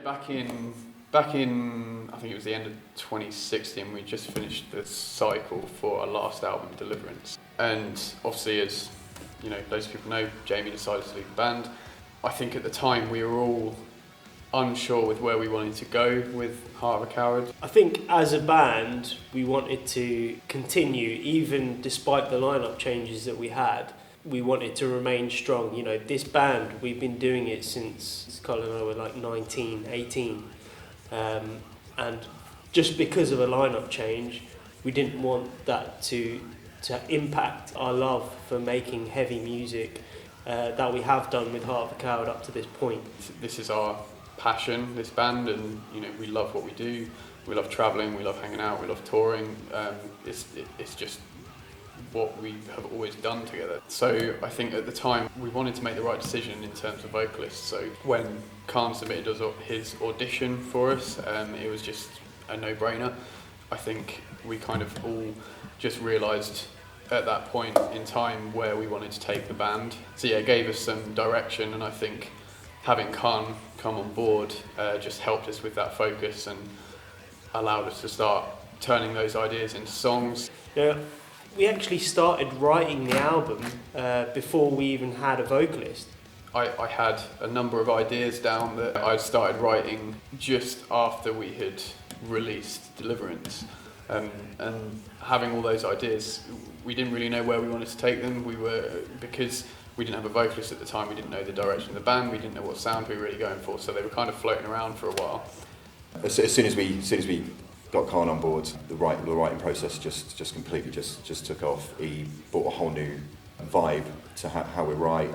back in I think it was the end of 2016, we just finished the cycle for our last album, Deliverance. And obviously, as you know, loads of people know, Jamie decided to leave the band. I think at the time we were all unsure with where we wanted to go with Heart of a Coward. I think as a band, we wanted to continue, even despite the lineup changes that we had. We wanted to remain strong. You know, this band, we've been doing it since Colin and I were like 19, 18. And just because of a lineup change, we didn't want that to impact our love for making heavy music that we have done with Heart of a Coward up to this point. This is our passion, this band, and you know, we love what we do. We love travelling, we love hanging out, we love touring. It's just what we have always done together. So I think at the time we wanted to make the right decision in terms of vocalists. So when Khan submitted his audition for us, it was just a no-brainer. I think we kind of all just realised at that point in time where we wanted to take the band. So yeah, it gave us some direction, and I think having Khan come on board just helped us with that focus and allowed us to start turning those ideas into songs. Yeah. We actually started writing the album before we even had a vocalist. I had a number of ideas down that I started writing just after we had released Deliverance. And having all those ideas, we didn't really know where we wanted to take them. Because we didn't have a vocalist at the time, we didn't know the direction of the band, we didn't know what sound we were really going for, so they were kind of floating around for a while. As soon as we got Khan on board, the writing process just completely just took off. He brought a whole new vibe to how we write.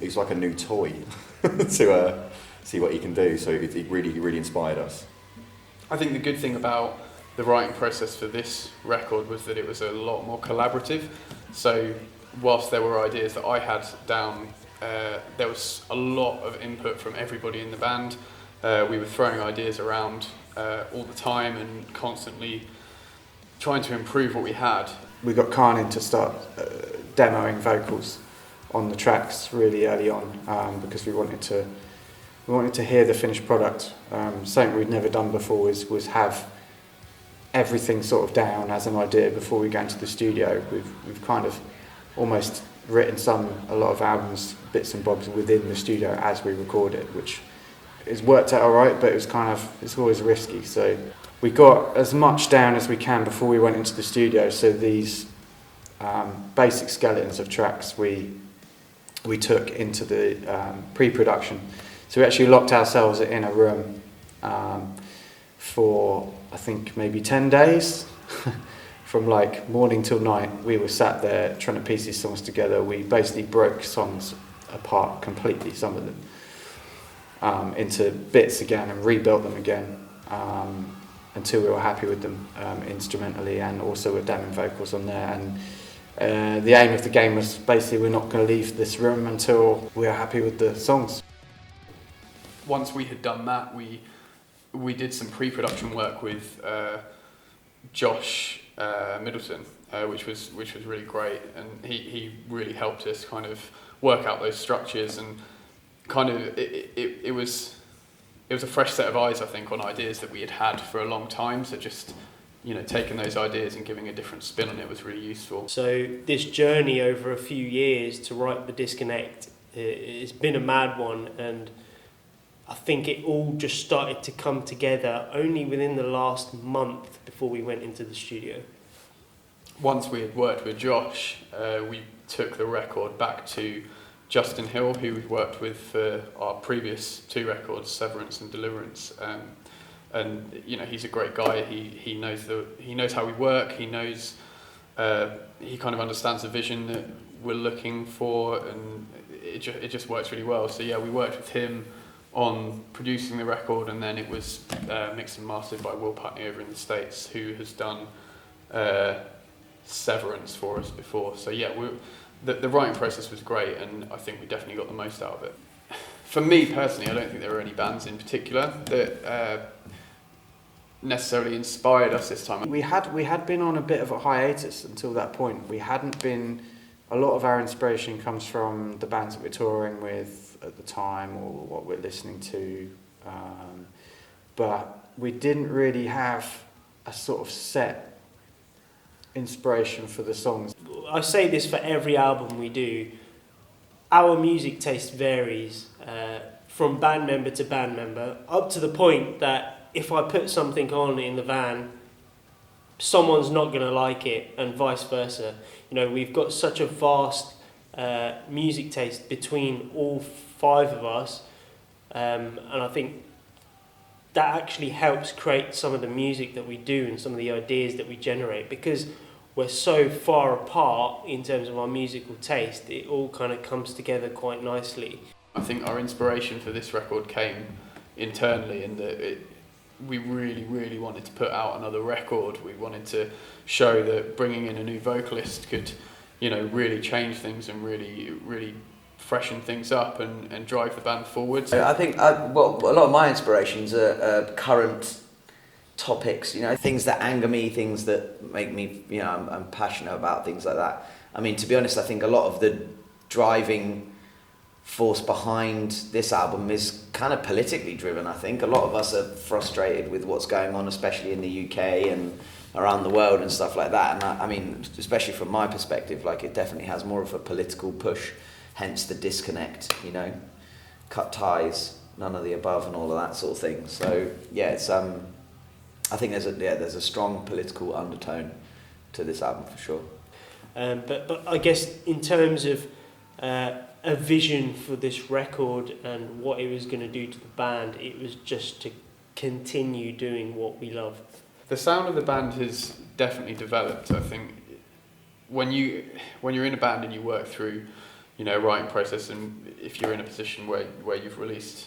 It's like a new toy to see what he can do. So it really inspired us. I think the good thing about the writing process for this record was that it was a lot more collaborative. So whilst there were ideas that I had down, there was a lot of input from everybody in the band. We were throwing ideas around all the time and constantly trying to improve what we had. We got Khan in to start demoing vocals on the tracks really early on because we wanted to hear the finished product. Something we'd never done before was have everything sort of down as an idea before we go into the studio. We've kind of almost written a lot of albums, bits and bobs within the studio as we record it, which it's worked out all right, but it's always risky. So we got as much down as we can before we went into the studio. So these basic skeletons of tracks we took into the pre-production. So we actually locked ourselves in a room for I think maybe 10 days. From like morning till night, we were sat there trying to piece these songs together. We basically broke songs apart completely, some of them. Into bits again and rebuilt them again until we were happy with them instrumentally and also with demo vocals on there. And the aim of the game was basically we're not going to leave this room until we are happy with the songs. Once we had done that, we did some pre-production work with Josh Middleton, which was really great, and he really helped us kind of work out those structures and kind of it was a fresh set of eyes, I think, on ideas that we had for a long time. So just, you know, taking those ideas and giving a different spin on it was really useful. So this journey over a few years to write The Disconnect, it's been a mad one, and I think it all just started to come together only within the last month before we went into the studio. Once we had worked with Josh, we took the record back to Justin Hill, who we've worked with for our previous two records, Severance and Deliverance, and you know, he's a great guy. He knows how we work. He knows he kind of understands the vision that we're looking for, and it just works really well. So yeah, we worked with him on producing the record, and then it was mixed and mastered by Will Putney over in the States, who has done Severance for us before. So yeah, the writing process was great, and I think we definitely got the most out of it. For me personally, I don't think there were any bands in particular that necessarily inspired us this time. We had been on a bit of a hiatus until that point. We hadn't been. A lot of our inspiration comes from the bands that we're touring with, at the time or what we're listening to. But we didn't really have a sort of set inspiration for the songs. I say this for every album we do. Our music taste varies from band member to band member, up to the point that if I put something on in the van, someone's not going to like it, and vice versa. You know, we've got such a vast music taste between all five of us, and I think that actually helps create some of the music that we do and some of the ideas that we generate, because we're so far apart in terms of our musical taste. It all kind of comes together quite nicely. I think our inspiration for this record came internally in that we really wanted to put out another record. We wanted to show that bringing in a new vocalist could, you know, really change things and really freshen things up and drive the band forward. I think a lot of my inspirations are current topics, you know, things that anger me, things that make me, you know, I'm passionate about, things like that. I mean, to be honest, I think a lot of the driving force behind this album is kind of politically driven. I think a lot of us are frustrated with what's going on, especially in the UK and around the world and stuff like that. And I mean, especially from my perspective, like, it definitely has more of a political push, hence the disconnect, you know, cut ties, none of the above and all of that sort of thing. So yeah, it's I think there's a strong political undertone to this album for sure. But I guess in terms of a vision for this record and what it was going to do to the band, it was just to continue doing what we love. The sound of the band has definitely developed. I think when you're in a band and you work through, you know, a writing process, and if you're in a position where you've released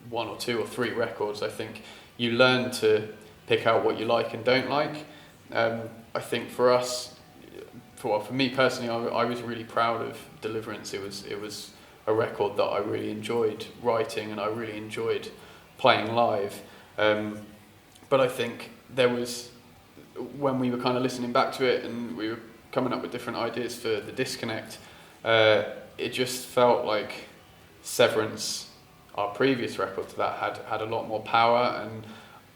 1 or 2 or 3 records, I think you learn to pick out what you like and don't like. I think for us, for me personally, I was really proud of Deliverance. It was a record that I really enjoyed writing and I really enjoyed playing live. But I think there was, when we were kind of listening back to it and we were coming up with different ideas for the disconnect, it just felt like Severance, our previous record to that, had a lot more power, and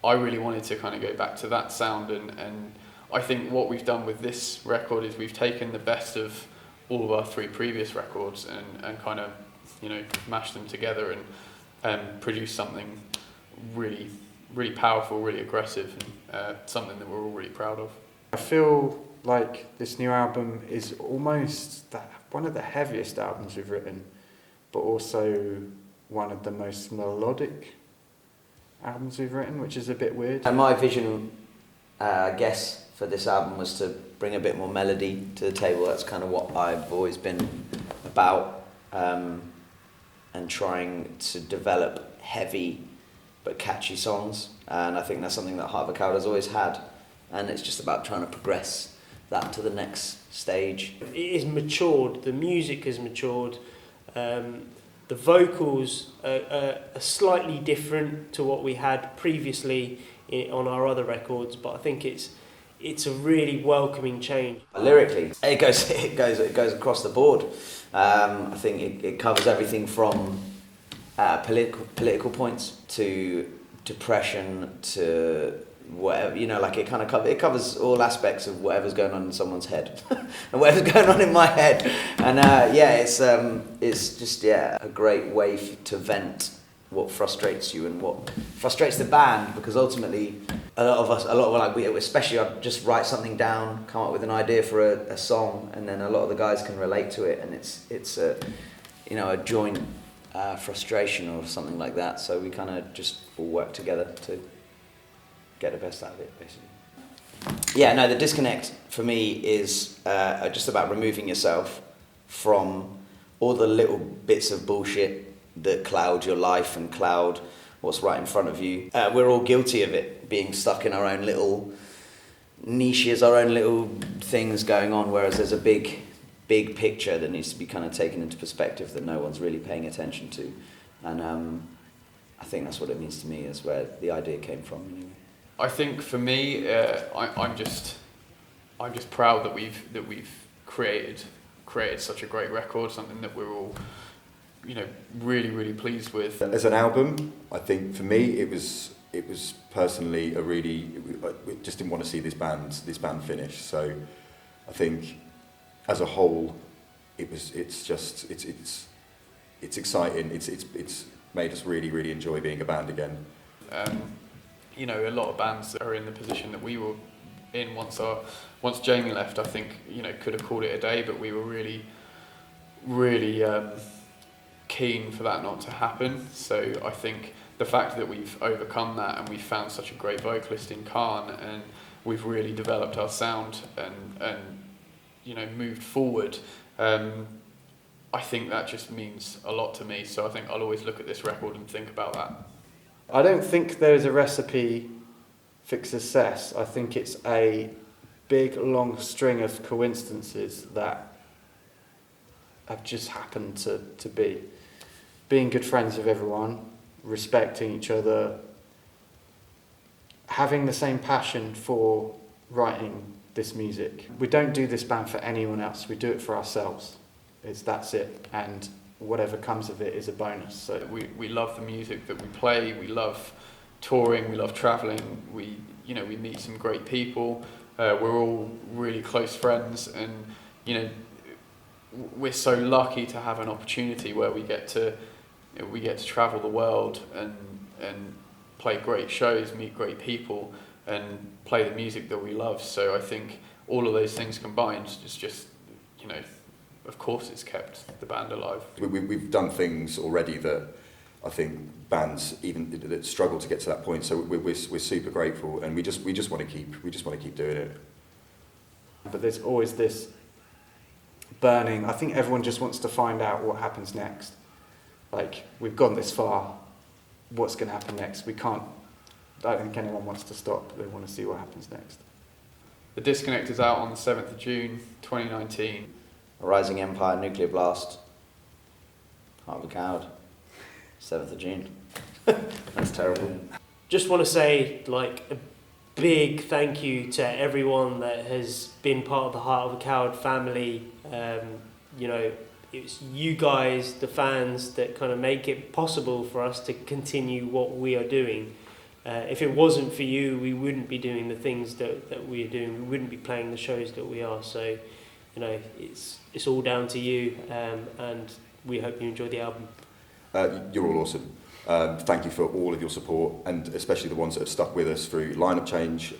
I really wanted to kind of go back to that sound, and I think what we've done with this record is we've taken the best of all of our 3 previous records and kind of, you know, mashed them together and produced something really powerful, really aggressive, and something that we're all really proud of. I feel like this new album is almost one of the heaviest albums we've written, but also one of the most melodic albums we've written, which is a bit weird. And my vision, I guess, for this album was to bring a bit more melody to the table. That's kind of what I've always been about, and trying to develop heavy but catchy songs. And I think that's something that Heart of a Coward has always had, and it's just about trying to progress that to the next stage. It has matured, the music has matured, the vocals are slightly different to what we had previously on our other records, but I think it's a really welcoming change. Lyrically, it goes across the board. I think it covers everything from political points to depression to whatever, you know, like it covers all aspects of whatever's going on in someone's head and whatever's going on in my head. And it's just a great way to vent what frustrates you and what frustrates the band, because ultimately we especially I just write something down, come up with an idea for a song, and then a lot of the guys can relate to it, and it's a, you know, a joint frustration or something like that. So we kind of just all work together to get the best out of it, basically. Yeah, no, the disconnect for me is just about removing yourself from all the little bits of bullshit that cloud your life and cloud what's right in front of you. We're all guilty of it, being stuck in our own little niches, our own little things going on, whereas there's a big picture that needs to be kind of taken into perspective that no one's really paying attention to. And I think that's what it means to me, is where the idea came from, anyway. I think for me, I'm just proud that we've created such a great record, something that we're all really pleased with. As an album, I think for me it was personally we just didn't want to see this band finish. So I think as a whole, it's exciting. It's made us really enjoy being a band again. A lot of bands that are in the position that we were in once Jamie left, I think could have called it a day, but we were really keen for that not to happen. So I think the fact that we've overcome that and we've found such a great vocalist in Khan, and we've really developed our sound and moved forward, I think that just means a lot to me. So I think I'll always look at this record and think about that. I don't think there's a recipe for success. I think it's a big long string of coincidences that have just happened to be. Being good friends with everyone, respecting each other, having the same passion for writing this music. We don't do this band for anyone else, we do it for ourselves. That's it, and whatever comes of it is a bonus. So we love the music that we play, we love touring, we love travelling, we meet some great people, we're all really close friends, and we're so lucky to have an opportunity where we get to travel the world and play great shows, meet great people, and play the music that we love. So I think all of those things combined is just, of course it's kept the band alive. We've done things already that I think bands even that struggle to get to that point. So we're super grateful, and we just want to keep doing it. But there's always this burning. I think everyone just wants to find out what happens next. Like, we've gone this far, what's going to happen next? I don't think anyone wants to stop. They want to see what happens next. The Disconnect is out on the 7th of June 2019. A Rising Empire, Nuclear Blast, Heart of a Coward, 7th of June. That's terrible. Just want to say, a big thank you to everyone that has been part of the Heart of a Coward family. It's you guys, the fans, that kind of make it possible for us to continue what we are doing. If it wasn't for you, we wouldn't be doing the things that we are doing. We wouldn't be playing the shows that we are. So, it's all down to you, and we hope you enjoy the album. You're all awesome. Thank you for all of your support, and especially the ones that have stuck with us through lineup change.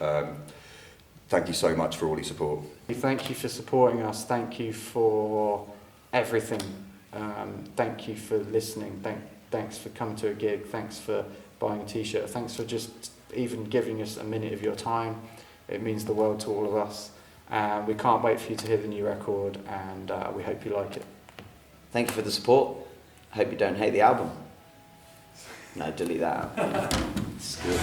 Thank you so much for all your support. Thank you for supporting us. Thank you for everything. Thank you for listening. Thanks for coming to a gig. Thanks for buying a t-shirt. Thanks for just even giving us a minute of your time. It means the world to all of us. We can't wait for you to hear the new record, and we hope you like it. Thank you for the support. Hope you don't hate the album. No, delete that out. It's good.